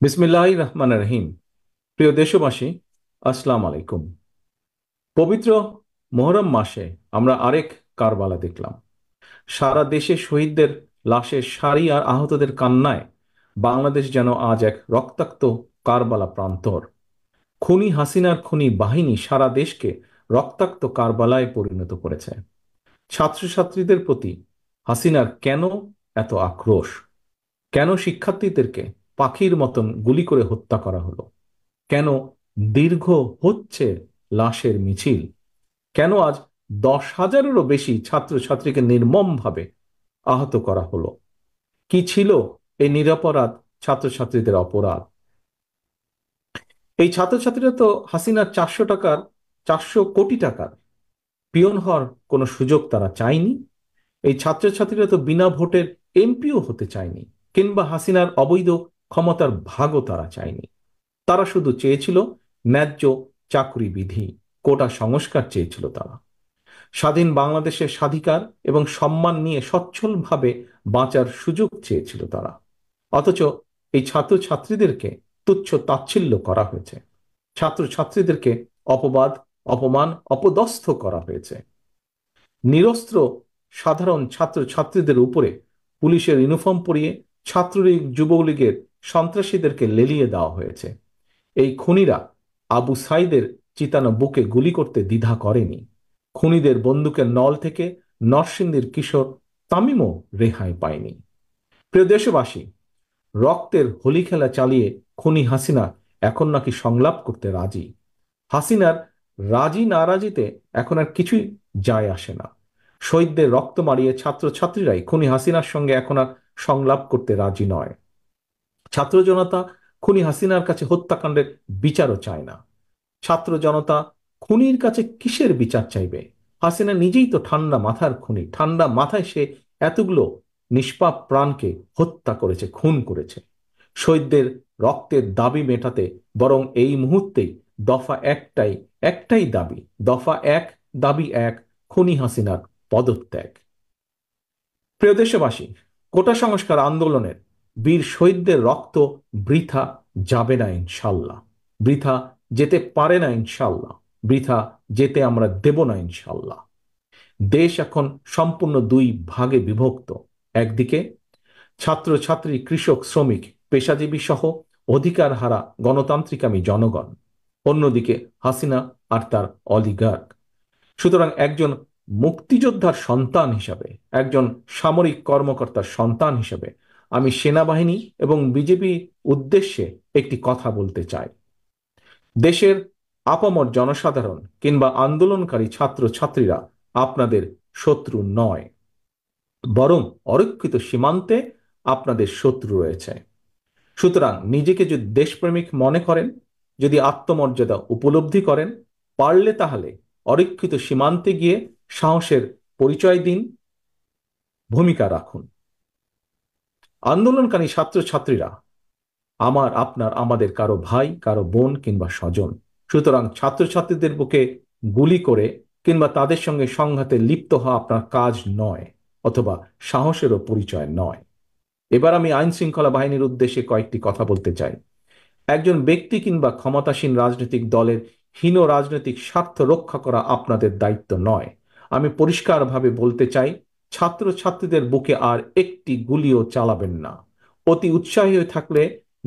বিসমিল্লাহির রহমানির রহিম। প্রিয় দেশবাসী, আসসালামু আলাইকুম। পবিত্র মুহররম মাসে আমরা আরেক কারবালা দেখলাম। সারা দেশে শহীদদের লাশের সারি আর আহতদের কান্নায় বাংলাদেশ যেন আজ এক রক্তাক্ত কারবালা প্রান্তর। খুনি হাসিনার খুনি বাহিনী সারা দেশকে রক্তাক্ত কারবালায় পরিণত করেছে। ছাত্রছাত্রীদের প্রতি হাসিনার কেন এত আক্রোশ? কেন শিক্ষার্থীদেরকে পাখির মতন গুলি করে হত্যা করা হলো? কেন দীর্ঘ হচ্ছে লাশের মিছিল? কেন আজ 10,000-এরও বেশি ছাত্রছাত্রীকে নির্মমভাবে আহত করা হলো? কি ছিল এই নিরপরাধ ছাত্রছাত্রীদের অপরাধ? এই ছাত্রছাত্রীরা তো হাসিনার 400 কোটি টাকার পিয়ন হওয়ার কোনো সুযোগ তারা চায়নি। এই ছাত্রছাত্রীরা তো বিনা ভোটের এমপিও হতে চায়নি, কিংবা হাসিনার অবৈধ ক্ষমতার ভাগও তারা চায়নি। তারা শুধু চেয়েছিল ন্যায্য চাকরি বিধি, কোটা সংস্কার চেয়েছিল তারা। স্বাধীন বাংলাদেশের স্বাধিকার এবং সম্মান নিয়ে সচ্ছলভাবে বাঁচার সুযোগ চেয়েছিল তারা। অথচ এই ছাত্রছাত্রীদেরকে তুচ্ছ তাচ্ছিল্য করা হয়েছে। ছাত্রছাত্রীদেরকে অপবাদ, অপমান, অপদস্থ করা হয়েছে। নিরস্ত্র সাধারণ ছাত্রছাত্রীদের উপরে পুলিশের ইউনিফর্ম পরিয়ে ছাত্রলীগ, যুবলীগের সন্ত্রাসীদেরকে লেলিয়ে দেওয়া হয়েছে। এই খুনিরা আবু সাইদের চিতানো বুকে গুলি করতে দ্বিধা করেনি। খুনিদের বন্দুকের নল থেকে নরসিংদীর কিশোর তামিমও রেহাই পায়নি। প্রিয় দেশবাসী, রক্তের হোলি খেলা চালিয়ে খুনি হাসিনা এখন নাকি সংলাপ করতে রাজি। হাসিনার রাজি নারাজিতে এখন আর কিছুই যায় আসে না। শহীদদের রক্ত মারিয়ে ছাত্রছাত্রীরাই খুনি হাসিনার সঙ্গে এখন আর সংলাপ করতে রাজি নয়। ছাত্র জনতা খুনি হাসিনার কাছে হত্যাকাণ্ডের বিচারও চায় না। ছাত্র জনতা খুনির কাছে কিসের বিচার চাইবে? হাসিনা নিজেই তো ঠান্ডা মাথার খুনি। ঠান্ডা মাথায় সে এতগুলো নিষ্পাপ প্রাণকে হত্যা করেছে, খুন করেছে। শহীদদের রক্তের দাবি মেটাতে বরং এই মুহূর্তেই দফা একটাই, একটাই দাবি, দফা এক, দাবি এক, খুনি হাসিনার পদত্যাগ। প্রিয় দেশবাসী, কোটা সংস্কার আন্দোলনের বীর শহীদদের রক্ত বৃথা যাবে না ইনশাল্লাহ। বৃথা যেতে পারে না ইনশাল্লাহ। বৃথা যেতে আমরা দেব না ইনশাল্লাহ। দেশ এখন সম্পূর্ণ দুই ভাগে বিভক্ত। একদিকে ছাত্রছাত্রী, কৃষক, শ্রমিক, পেশাজীবী সহ অধিকার হারা গণতান্ত্রিকামী জনগণ। অন্যদিকে হাসিনা আর তার অলিগার্ক। সুতরাং একজন মুক্তিযোদ্ধার সন্তান হিসাবে, একজন সামরিক কর্মকর্তার সন্তান হিসাবে আমি সেনাবাহিনী এবং বিজেপি উদ্দেশ্যে একটি কথা বলতে চাই। দেশের আপামর জনসাধারণ কিংবা আন্দোলনকারী ছাত্রছাত্রীরা আপনাদের শত্রু নয়, বরং অরক্ষিত সীমান্তে আপনাদের শত্রু রয়েছে। সুতরাং নিজেকে যদি দেশপ্রেমিক মনে করেন, যদি আত্মমর্যাদা উপলব্ধি করেন, পারলে তাহলে অরক্ষিত সীমান্তে গিয়ে সাহসের পরিচয় দিন, ভূমিকা রাখুন। আন্দোলনকারী ছাত্রছাত্রীরা আমার, আপনার, আমাদের কারো ভাই, কারো বোন কিংবা স্বজন। সুতরাং ছাত্রছাত্রীদের বুকে গুলি করে কিংবা তাদের সঙ্গে সংঘাতে লিপ্ত হওয়া আপনার কাজ নয়, অথবা সাহসেরও পরিচয় নয়। এবার আমি আইন শৃঙ্খলা বাহিনীর উদ্দেশ্যে কয়েকটি কথা বলতে চাই। একজন ব্যক্তি কিংবা ক্ষমতাসীন রাজনৈতিক দলের হীন রাজনৈতিক স্বার্থ রক্ষা করা আপনাদের দায়িত্ব নয়। আমি পরিষ্কারভাবে বলতে চাই, ছাত্রছাত্রীদের বুকে আর একটি গুলিও চালাবেন না। অতি উৎসাহী হয়ে থাকলে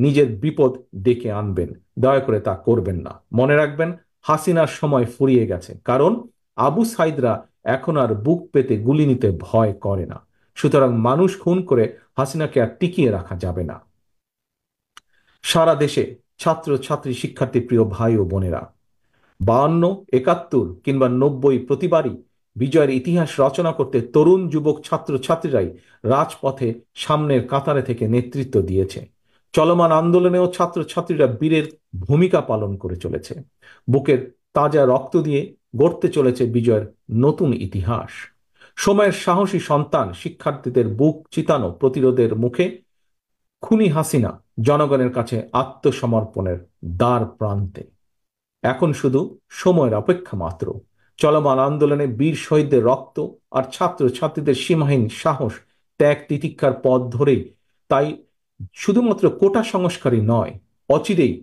নিজের বিপদ ডেকে আনবেন। দয়া করে তা করবেন না। মনে রাখবেন, হাসিনার সময় ফুরিয়ে গেছে, কারণ আবু সাইদরা এখন আর বুক পেতে গুলি নিতে ভয় করে না। সুতরাং মানুষ খুন করে হাসিনাকে আর টিকিয়ে রাখা যাবে না। সারা দেশে ছাত্র ছাত্রী, শিক্ষার্থী, প্রিয় ভাই ও বোনেরা, 52, 71 কিংবা 90 প্রতিবারই বিজয়ের ইতিহাস রচনা করতে তরুণ যুবক ছাত্র ছাত্রীরাই রাজপথে সামনের কাতারে থেকে নেতৃত্ব দিয়েছে। চলমান আন্দোলনেও ছাত্র ছাত্রীরা বীরের ভূমিকা পালন করে চলেছে। বুকের তাজা রক্ত দিয়ে গড়তে চলেছে বিজয়ের নতুন ইতিহাস। সময়ের সাহসী সন্তান শিক্ষার্থীদের বুক চিতানো প্রতিরোধের মুখে খুনি হাসিনা জনগণের কাছে আত্মসমর্পণের দ্বার প্রান্তে। এখন শুধু সময়ের অপেক্ষা মাত্র। চলমান আন্দোলনে বীর শহীদদের রক্ত আর ছাত্র ছাত্রীদের সীমাহীন সাহস, ত্যাগ, তিতিক্ষার পথ ধরেই তাই শুধুমাত্র কোটা সংস্কারই নয়, অচিরেই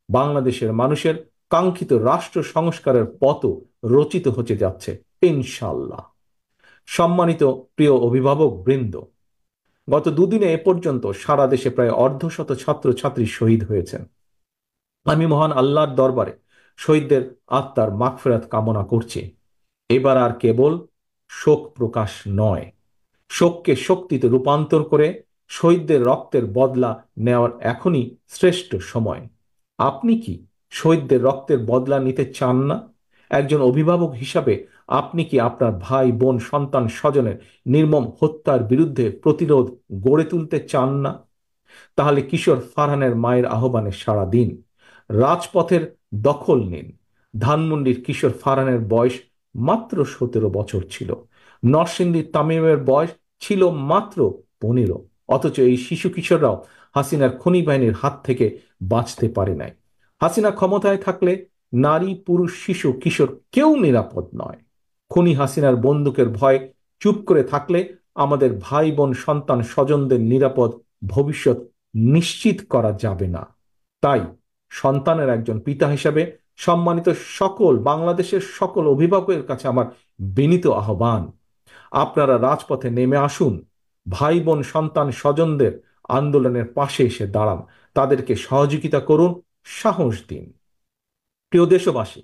বাংলাদেশের মানুষের কাঙ্ক্ষিত রাষ্ট্র সংস্কারের পথও রচিত হতে যাচ্ছে ইনশাল্লাহ। সম্মানিত প্রিয় অভিভাবক বৃন্দ, গত দুদিনে এ পর্যন্ত সারা দেশে প্রায় অর্ধশত ছাত্রছাত্রী শহীদ হয়েছেন। আমি মহান আল্লাহর দরবারে শহীদদের আত্মার মাগফিরাত কামনা করছি। এবার আর কেবল শোক প্রকাশ নয়, শোককে শক্তিতে রূপান্তর করে শহীদদের রক্তের বদলা নেওয়ার এখনই শ্রেষ্ঠ সময়। আপনি কি শহীদদের রক্তের বদলা নিতে চান না? একজন অভিভাবক হিসাবে আপনি কি আপনার ভাই বোন সন্তান স্বজনের নির্মম হত্যার বিরুদ্ধে প্রতিরোধ গড়ে তুলতে চান না? তাহলে কিশোর ফারহানের মায়ের আহ্বানে সাড়া দিন, রাজপথের দখল নিন। ধানমন্ডির কিশোর ফারহানের বয়স মাত্র 17 বছর ছিল, নরসিংদীর তামিমের বয়স ছিল মাত্র 15। অথচ এই শিশু কিশোররাও হাসিনার খনি বাহিনীর হাত থেকে বাঁচতে পারে নাই। হাসিনা ক্ষমতায় থাকলে নারী পুরুষ শিশু কিশোর কেউ নিরাপদ নয়। খুনি হাসিনার বন্দুকের ভয় চুপ করে থাকলে আমাদের ভাই বোন সন্তান স্বজনদের নিরাপদ ভবিষ্যৎ নিশ্চিত করা যাবে না। তাই সন্তানের একজন পিতা হিসাবে সম্মানিত সকল বাংলাদেশের সকল অভিভাবকের কাছে আমার বিনীত আহ্বান, আপনারা রাজপথে নেমে আসুন। ভাই বোন সন্তান স্বজনদের আন্দোলনের পাশে এসে দাঁড়ান, তাদেরকে সহযোগিতা করুন, সাহস দিন। প্রিয় দেশবাসী,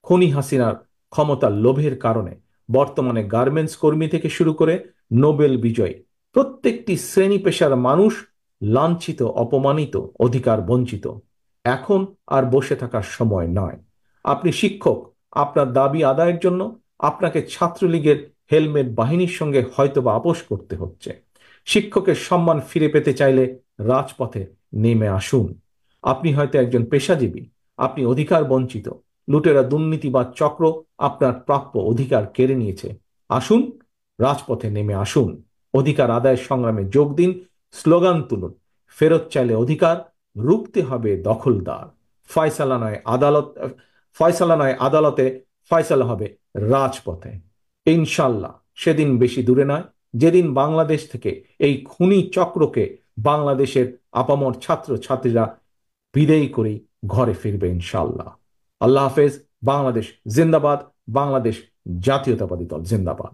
খনি হাসিনার ক্ষমতার লোভের কারণে বর্তমানে গার্মেন্টস কর্মী থেকে শুরু করে নোবেল বিজয়ী প্রত্যেকটি শ্রেণী পেশার মানুষ লাঞ্ছিত, অপমানিত, অধিকার বঞ্চিত। এখন আর বসে থাকার সময় নয়। আপনি শিক্ষক, আপনার দাবি আদায়ের জন্য আপনাকে ছাত্রলীগের হেলমেট বাহিনীর সঙ্গে হয়তোবা আপোস করতে হচ্ছে। শিক্ষকের সম্মান ফিরে পেতে চাইলে রাজপথে নেমে আসুন। আপনি হয়তো একজন পেশাজীবী, আপনি অধিকার বঞ্চিত, লুটেরা দুর্নীতিবাদ চক্র আপনার প্রাপ্য অধিকার কেড়ে নিয়েছে। আসুন, রাজপথে নেমে আসুন, অধিকার আদায়ের সংগ্রামে যোগ দিন, স্লোগান তুলুন। ফেরত চাইলে অধিকার, রুখতে হবে দখলদার। ফয়সালা নয় আদালত, ফয়সালা নয় আদালতে, ফয়সালা হবে রাজপথে। ইনশাল্লাহ সেদিন বেশি দূরে নয়, যেদিন বাংলাদেশ থেকে এই খুনি চক্রকে বাংলাদেশের আপামর ছাত্র ছাত্রীরা বিদায়ী করেই ঘরে ফিরবে ইনশাল্লাহ। আল্লাহ হাফেজ। বাংলাদেশ জিন্দাবাদ। বাংলাদেশ জাতীয়তাবাদী দল জিন্দাবাদ।